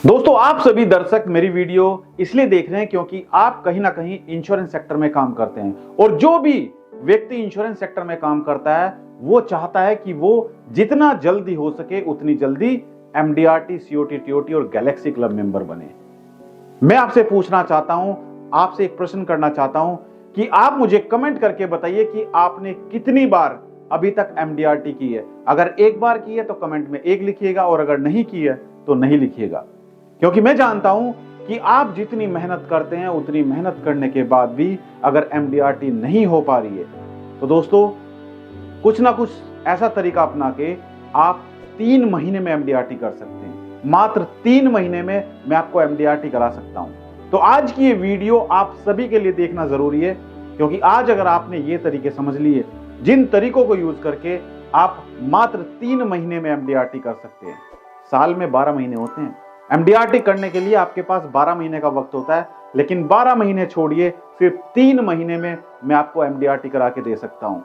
दोस्तों, आप सभी दर्शक मेरी वीडियो इसलिए देख रहे हैं क्योंकि आप कहीं ना कहीं इंश्योरेंस सेक्टर में काम करते हैं और जो भी व्यक्ति इंश्योरेंस सेक्टर में काम करता है वो चाहता है कि वो जितना जल्दी हो सके उतनी जल्दी एमडीआरटी, सीओटी, टीओटी और गैलेक्सी क्लब मेंबर बने। मैं आपसे पूछना चाहता हूं, आपसे एक प्रश्न करना चाहता हूं कि आप मुझे कमेंट करके बताइए कि आपने कितनी बार अभी तक एमडीआरटी की है। अगर एक बार की है तो कमेंट में 1 लिखिएगा और अगर नहीं की है तो नहीं लिखिएगा, क्योंकि मैं जानता हूं कि आप जितनी मेहनत करते हैं उतनी मेहनत करने के बाद भी अगर एमडीआरटी नहीं हो पा रही है तो दोस्तों कुछ ना कुछ ऐसा तरीका अपना के आप 3 महीने में एमडीआरटी कर सकते हैं। मात्र 3 महीने में मैं आपको एमडीआरटी करा सकता हूं। तो आज की ये वीडियो आप सभी के लिए देखना जरूरी है, क्योंकि आज अगर आपने ये तरीके समझ लिए, जिन तरीकों को यूज करके आप मात्र 3 महीने में एमडीआरटी कर सकते हैं। साल में 12 महीने होते हैं। एमडीआरटी करने के लिए आपके पास 12 महीने का वक्त होता है, लेकिन 12 महीने छोड़िए, सिर्फ 3 महीने में मैं आपको एमडीआरटी करा के दे सकता हूं।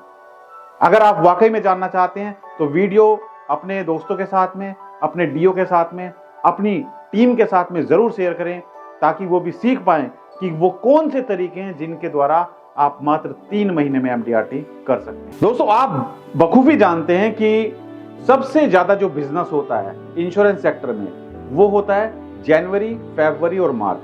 अगर आप वाकई में जानना चाहते हैं तो वीडियो अपने दोस्तों के साथ में, अपने डीओ के साथ में, अपनी टीम के साथ में जरूर शेयर करें, ताकि वो भी सीख पाएं कि वो कौन से तरीके हैं जिनके द्वारा आप मात्र 3 महीने में एमडीआरटी कर सकते हैं। दोस्तों, आप बखूबी जानते हैं कि सबसे ज्यादा जो बिजनेस होता है इंश्योरेंस सेक्टर में वो होता है जनवरी, फरवरी और मार्च,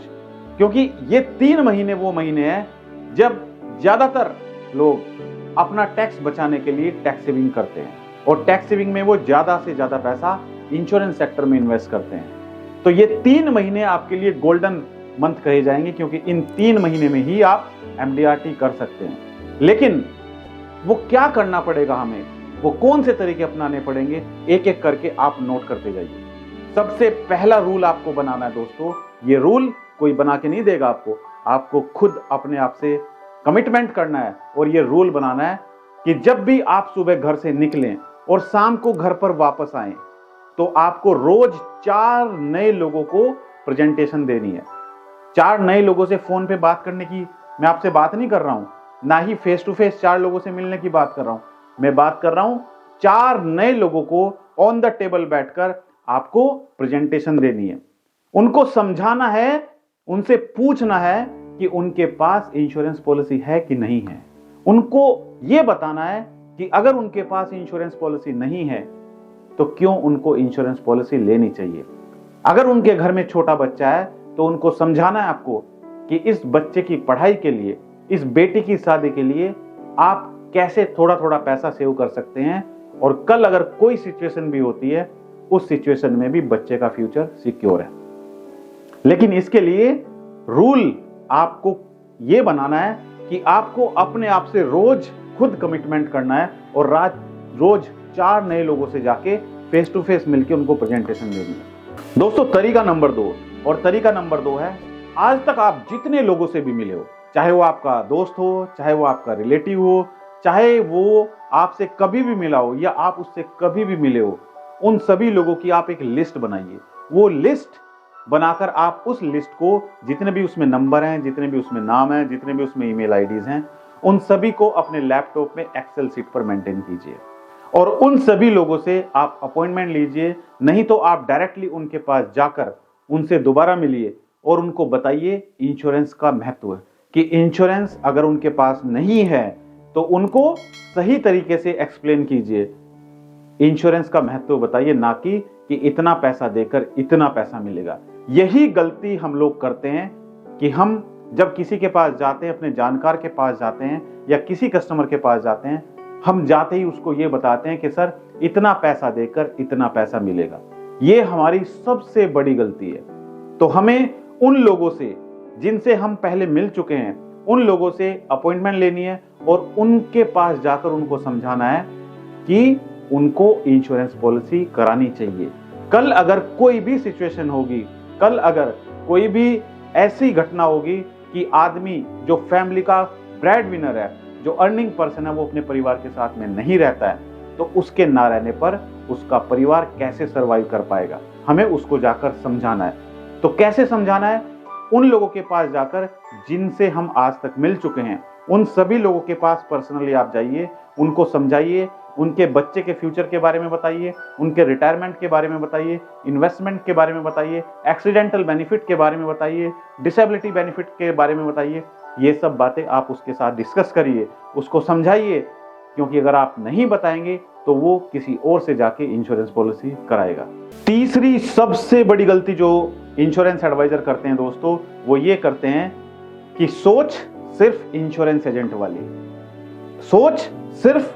क्योंकि ये 3 महीने वो महीने हैं जब ज्यादातर लोग अपना टैक्स बचाने के लिए टैक्स सेविंग करते हैं और टैक्स सेविंग में वो ज्यादा से ज्यादा पैसा इंश्योरेंस सेक्टर में इन्वेस्ट करते हैं। तो ये 3 महीने आपके लिए गोल्डन मंथ कहे जाएंगे, क्योंकि इन 3 महीने में ही आप एमडीआरटी कर सकते हैं। लेकिन वो क्या करना पड़ेगा हमें, वो कौन से तरीके अपनाने पड़ेंगे, एक एक करके आप नोट करते जाइए। सबसे पहला रूल आपको बनाना है दोस्तों। ये रूल कोई बना के नहीं देगा आपको खुद अपने आप से कमिटमेंट करना है और ये रूल बनाना है कि जब भी आप सुबह घर से निकलें और शाम को घर पर वापस आएं तो आपको रोज 4 नए लोगों को प्रेजेंटेशन देनी है। 4 नए लोगों से फोन पे बात करने की मैं आपसे बात नहीं कर रहा हूं, ना ही फेस टू फेस 4 लोगों से मिलने की बात कर रहा हूं। मैं बात कर रहा हूं 4 नए लोगों को ऑन द टेबल बैठकर आपको प्रेजेंटेशन देनी है। उनको समझाना है, उनसे पूछना है कि उनके पास इंश्योरेंस पॉलिसी है कि नहीं है। उनको यह बताना है कि अगर उनके पास इंश्योरेंस पॉलिसी नहीं है तो क्यों उनको इंश्योरेंस पॉलिसी लेनी चाहिए। अगर उनके घर में छोटा बच्चा है तो उनको समझाना है आपको कि इस बच्चे की पढ़ाई के लिए, इस बेटी की शादी के लिए आप कैसे थोड़ा थोड़ा पैसा सेव कर सकते हैं और कल अगर कोई सिचुएशन भी होती है उस सिचुएशन में भी बच्चे का फ्यूचर सिक्योर है। लेकिन इसके लिए रूल आपको यह बनाना है कि आपको अपने आप से रोज खुद कमिटमेंट करना है और रोज 4 नए लोगों से जाके फेस टू फेस मिलकर उनको प्रेजेंटेशन देनी है। दोस्तों, तरीका नंबर 2, और तरीका नंबर 2 है, आज तक आप जितने लोगों से भी मिले हो, चाहे वो आपका दोस्त हो, चाहे वो आपका रिलेटिव हो, चाहे वो आपसे कभी भी मिला हो या आप उससे कभी भी मिले हो, उन सभी लोगों की आप एक लिस्ट बनाइए। वो लिस्ट बनाकर आप उस लिस्ट को, जितने भी उसमें नंबर हैं, जितने भी उसमें नाम हैं, जितने भी उसमें ईमेल आईडीज हैं, उन सभी को अपने लैपटॉप में एक्सेल शीट पर मेंटेन कीजिए और उन सभी लोगों से आप अपॉइंटमेंट लीजिए। नहीं तो आप डायरेक्टली उनके पास जाकर उनसे दोबारा मिलिए और उनको बताइए इंश्योरेंस का महत्व, कि इंश्योरेंस अगर उनके पास नहीं है तो उनको सही तरीके से एक्सप्लेन कीजिए। इंश्योरेंस का महत्व बताइए, ना कि इतना पैसा देकर इतना पैसा मिलेगा। यही गलती हम लोग करते हैं कि हम जब किसी के पास जाते हैं, अपने जानकार के पास जाते हैं या किसी कस्टमर के पास जाते हैं, हम जाते ही उसको ये बताते हैं कि सर इतना पैसा देकर इतना पैसा मिलेगा। ये हमारी सबसे बड़ी गलती है। तो हमें उन लोगों से जिनसे हम पहले मिल चुके हैं, उन लोगों से अपॉइंटमेंट लेनी है और उनके पास जाकर उनको समझाना है कि उनको इंश्योरेंस पॉलिसी करानी चाहिए। कल अगर कोई भी सिचुएशन होगी, कल अगर कोई भी ऐसी घटना होगी कि आदमी जो फैमिली का ब्रेड विनर है, जो अर्निंग पर्सन है, वो अपने परिवार के साथ में नहीं रहता है, तो उसके ना रहने पर उसका परिवार कैसे सर्वाइव कर पाएगा। हमें उसको जाकर समझाना है। तो कैसे समझाना है? उन लोगों के पास जाकर जिनसे हम आज तक मिल चुके हैं, उन सभी लोगों के पास पर्सनली आप जाइए, उनको समझाइए, उनके बच्चे के फ्यूचर के बारे में बताइए, उनके रिटायरमेंट के बारे में बताइए, इन्वेस्टमेंट के बारे में बताइए, एक्सीडेंटल बेनिफिट के बारे में बताइए, डिसेबिलिटी बेनिफिट के बारे में बताइए। ये सब बातें आप उसके साथ डिस्कस करिए, उसको समझाइए, क्योंकि अगर आप नहीं बताएंगे तो वो किसी और से जाके इंश्योरेंस पॉलिसी कराएगा। तीसरी सबसे बड़ी गलती जो इंश्योरेंस एडवाइजर करते हैं दोस्तों, वो ये करते हैं कि सोच सिर्फ इंश्योरेंस एजेंट वाली, सोच सिर्फ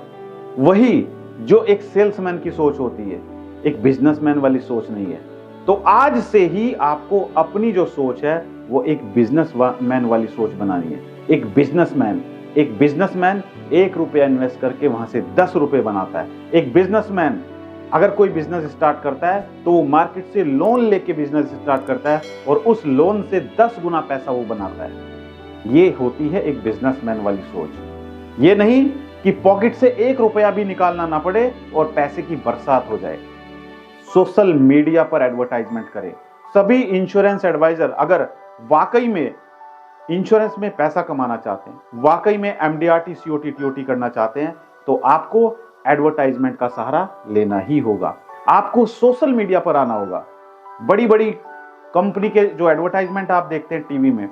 वही जो एक सेल्समैन की सोच होती है, एक बिजनेसमैन वाली सोच नहीं है। तो आज से ही आपको अपनी जो सोच है वो एक बिजनेसमैन वाली सोच बनानी है। एक बिजनेसमैन 1 रुपया इन्वेस्ट करके वहां से 10 रुपए बनाता है। एक बिजनेसमैन अगर कोई बिजनेस स्टार्ट करता है तो वो मार्केट से लोन लेके बिजनेस स्टार्ट करता है और उस लोन से 10 गुना पैसा वो बनाता है। ये होती है एक बिजनेसमैन वाली सोच। ये नहीं कि पॉकेट से 1 रुपया भी निकालना ना पड़े और पैसे की बरसात हो जाए। सोशल मीडिया पर एडवर्टाइजमेंट करें। सभी इंश्योरेंस एडवाइजर अगर वाकई में इंश्योरेंस में पैसा कमाना चाहते हैं, वाकई में एमडीआरटी सीओटी टीओटी करना चाहते हैं, तो आपको एडवर्टाइजमेंट का सहारा लेना ही होगा। आपको सोशल मीडिया पर आना होगा। बड़ी बड़ी कंपनी के जो एडवर्टाइजमेंट आप देखते हैं टीवी में,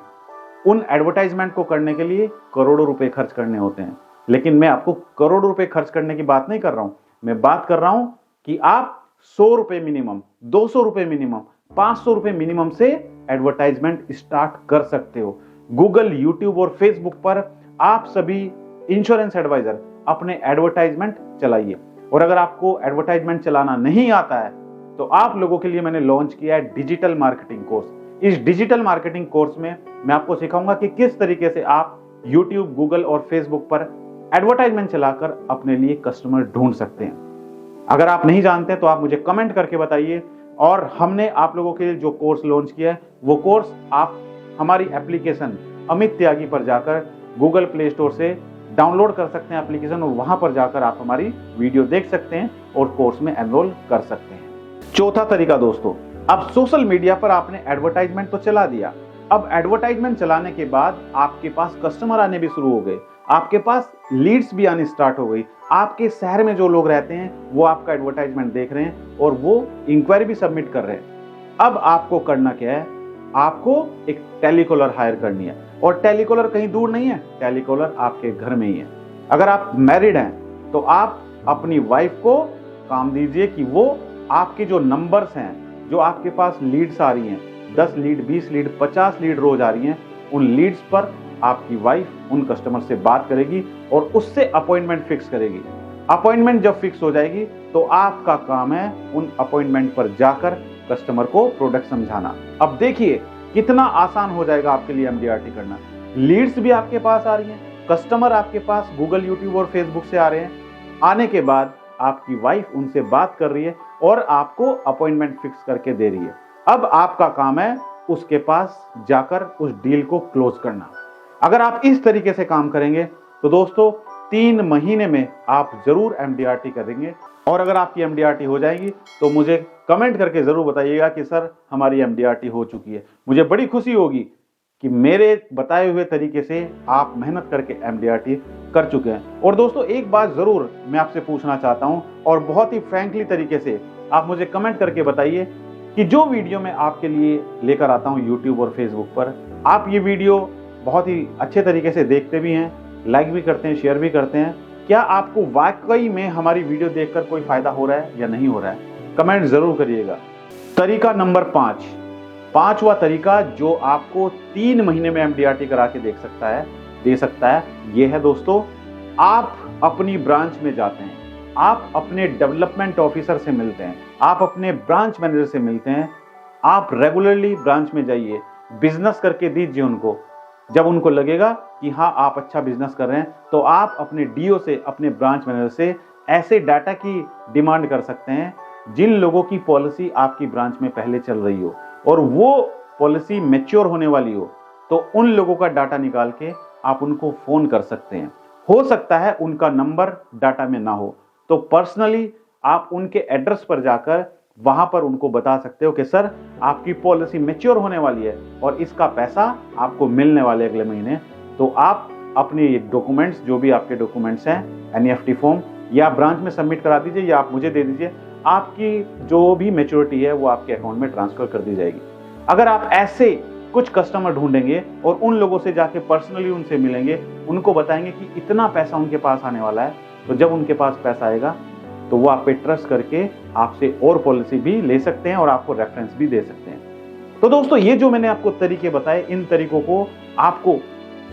उन एडवर्टाइजमेंट को करने के लिए करोड़ों रुपए खर्च करने होते हैं। लेकिन मैं आपको करोड़ों रुपए खर्च करने की बात नहीं कर रहा हूं। मैं बात कर रहा हूं कि आप 100 रुपए मिनिमम, 200 रुपए मिनिमम, 500 रुपए मिनिमम से एडवर्टाइजमेंट स्टार्ट कर सकते हो। गूगल, यूट्यूब और फेसबुक पर आप सभी इंश्योरेंस एडवाइजर अपने एडवर्टाइजमेंट चलाइए। और अगर आपको एडवर्टाइजमेंट चलाना नहीं आता है तो आप लोगों के लिए मैंने लॉन्च किया है डिजिटल मार्केटिंग कोर्स। इस डिजिटल मार्केटिंग कोर्स में मैं आपको सिखाऊंगा कि किस तरीके से आप यूट्यूब, गूगल और फेसबुक पर एडवर्टाइजमेंट चलाकर अपने लिए कस्टमर ढूंढ सकते हैं। अगर आप नहीं जानते तो आप मुझे कमेंट करके बताइए। और हमने आप लोगों के लिए जो कोर्स लॉन्च किया है वो कोर्स आप हमारी एप्लीकेशन अमित त्यागी पर जाकर गूगल प्ले स्टोर से डाउनलोड कर सकते हैं एप्लीकेशन, और वहां पर जाकर आप हमारी वीडियो देख सकते हैं और कोर्स में एनरोल कर सकते हैं। चौथा तरीका दोस्तों, अब सोशल मीडिया पर आपने एडवर्टाइजमेंट तो चला दिया। अब एडवर्टाइजमेंट चलाने के बाद आपके पास कस्टमर आने भी शुरू हो गए, आपके पास लीड्स भी आनी स्टार्ट हो गई। आपके शहर में जो लोग रहते हैं वो आपका एडवर्टाइजमेंट देख रहे हैं और वो इंक्वायरी भी सबमिट कर रहे हैं। अब आपको करना क्या है, आपको एक टेलीकॉलर हायर करनी है। और टेलीकॉलर कहीं दूर नहीं है, टेलीकॉलर आपके घर में ही है। अगर आप मैरिड हैं तो आप अपनी वाइफ को काम दीजिए कि वो आपके जो नंबर्स हैं, जो आपके पास लीड्स आ रही हैं, 10 लीड, 20 लीड, 50 लीड रोज आ रही हैं, उन लीड्स पर आपकी वाइफ उन कस्टमर से बात करेगी और उससे अपॉइंटमेंट फिक्स करेगी। अपॉइंटमेंट जब फिक्स हो जाएगी तो आपका काम है उन अपॉइंटमेंट पर जाकर कस्टमर को प्रोडक्ट समझाना। अब देखिए कितना आसान हो जाएगा आपके लिए एमडीआरटी करना। लीड्स भी आपके पास आ रही हैं, कस्टमर आपके पास गूगल, यूट्यूब और फेसबुक से आ रहे हैं। आने के बाद आपकी वाइफ उनसे बात कर रही है और आपको अपॉइंटमेंट फिक्स करके दे रही है। अब आपका काम है उसके पास जाकर उस डील को क्लोज करना। अगर आप इस तरीके से काम करेंगे तो दोस्तों 3 महीने में आप जरूर एमडीआरटी करेंगे। और अगर आपकी एमडीआरटी हो जाएगी तो मुझे कमेंट करके जरूर बताइएगा कि सर हमारी एमडीआरटी हो चुकी है। मुझे बड़ी खुशी होगी कि मेरे बताए हुए तरीके से आप मेहनत करके एमडीआरटी कर चुके हैं। और दोस्तों एक बात जरूर मैं आपसे पूछना चाहता हूं, और बहुत ही फ्रैंकली तरीके से आप मुझे कमेंट करके बताइए कि जो वीडियो मैं आपके लिए लेकर आता हूं यूट्यूब और फेसबुक पर, आप ये वीडियो बहुत ही अच्छे तरीके से देखते भी हैं, लाइक भी करते हैं, शेयर भी करते हैं। क्या आपको वाकई में हमारी वीडियो देखकर कोई फायदा हो रहा है या नहीं हो रहा है? कमेंट जरूर करिएगा। तरीका नंबर 5, पांचवा तरीका जो आपको 3 महीने में एमडीआरटी करा के दे सकता है, ये है दोस्तों, आप अपनी ब्रांच में जाते हैं, आप अपने डेवलपमेंट ऑफिसर से मिलते हैं, आप अपने ब्रांच मैनेजर से मिलते हैं। आप रेगुलरली ब्रांच में जाइए, बिजनेस करके दीजिए उनको। जब उनको लगेगा कि हाँ आप अच्छा बिजनेस कर रहे हैं तो आप अपने डीओ से, अपने ब्रांच मैनेजर से ऐसे डाटा की डिमांड कर सकते हैं जिन लोगों की पॉलिसी आपकी ब्रांच में पहले चल रही हो और वो पॉलिसी मैच्योर होने वाली हो, तो उन लोगों का डाटा निकाल के आप उनको फोन कर सकते हैं। हो सकता है उनका नंबर डाटा में ना हो, तो पर्सनली आप उनके एड्रेस पर जाकर वहां पर उनको बता सकते हो कि सर आपकी पॉलिसी मैच्योर होने वाली है और इसका पैसा आपको मिलने वाले अगले महीने। तो आप अपने डॉक्यूमेंट्स, जो भी आपके डॉक्यूमेंट्स हैं, एनईएफटी फॉर्म, या ब्रांच में सबमिट करा दीजिए या आप मुझे दे दीजिए, आपकी जो भी मैच्योरिटी है वो आपके अकाउंट में ट्रांसफर कर दी जाएगी। अगर आप ऐसे कुछ कस्टमर ढूंढेंगे और उन लोगों से जाके पर्सनली उनसे मिलेंगे, उनको बताएंगे कि इतना पैसा उनके पास आने वाला है, तो जब उनके पास पैसा आएगा तो वो आप पे ट्रस्ट करके आपसे और पॉलिसी भी ले सकते हैं और आपको रेफरेंस भी दे सकते हैं। तो दोस्तों, ये जो मैंने आपको तरीके बताए, इन तरीकों को आपको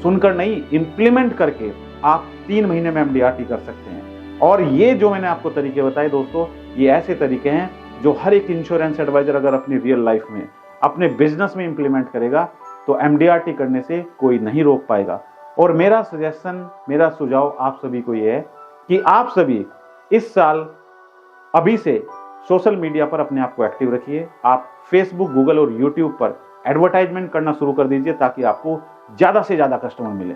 सुनकर नहीं, इंप्लीमेंट करके आप 3 महीने में MDRT कर सकते हैं। और ये जो मैंने आपको तरीके बताए दोस्तों, ये ऐसे तरीके हैं जो हर एक इंश्योरेंस एडवाइजर अगर अपनी रियल लाइफ में, अपने बिजनेस में इंप्लीमेंट करेगा तो MDRT करने से कोई नहीं रोक पाएगा। और मेरा सजेशन, मेरा सुझाव आप सभी को ये है कि आप सभी इस साल अभी से सोशल मीडिया पर अपने आप को एक्टिव रखिए। आप फेसबुक, गूगल और यूट्यूब पर एडवर्टाइजमेंट करना शुरू कर दीजिए ताकि आपको ज्यादा से ज्यादा कस्टमर मिले।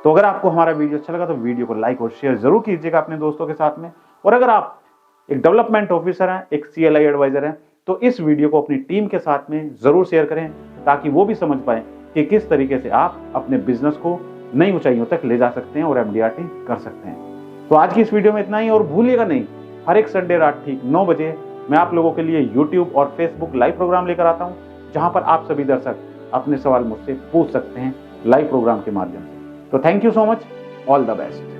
तो अगर आपको हमारा वीडियो अच्छा लगा तो वीडियो को लाइक और शेयर जरूर कीजिएगा अपने दोस्तों के साथ में। और अगर आप एक डेवलपमेंट ऑफिसर हैं, एक CLI एडवाइजर हैं, तो इस वीडियो को अपनी टीम के साथ में जरूर शेयर करें ताकि वो भी समझ पाए कि किस तरीके से आप अपने बिजनेस को नई ऊंचाइयों तक ले जा सकते हैं और MDRT कर सकते हैं। तो आज की इस वीडियो में इतना ही, और भूलिएगा नहीं, हर एक संडे रात ठीक 9 बजे मैं आप लोगों के लिए YouTube और Facebook लाइव प्रोग्राम लेकर आता हूं, जहां पर आप सभी दर्शक अपने सवाल मुझसे पूछ सकते हैं लाइव प्रोग्राम के माध्यम से। तो thank you so much, all the best.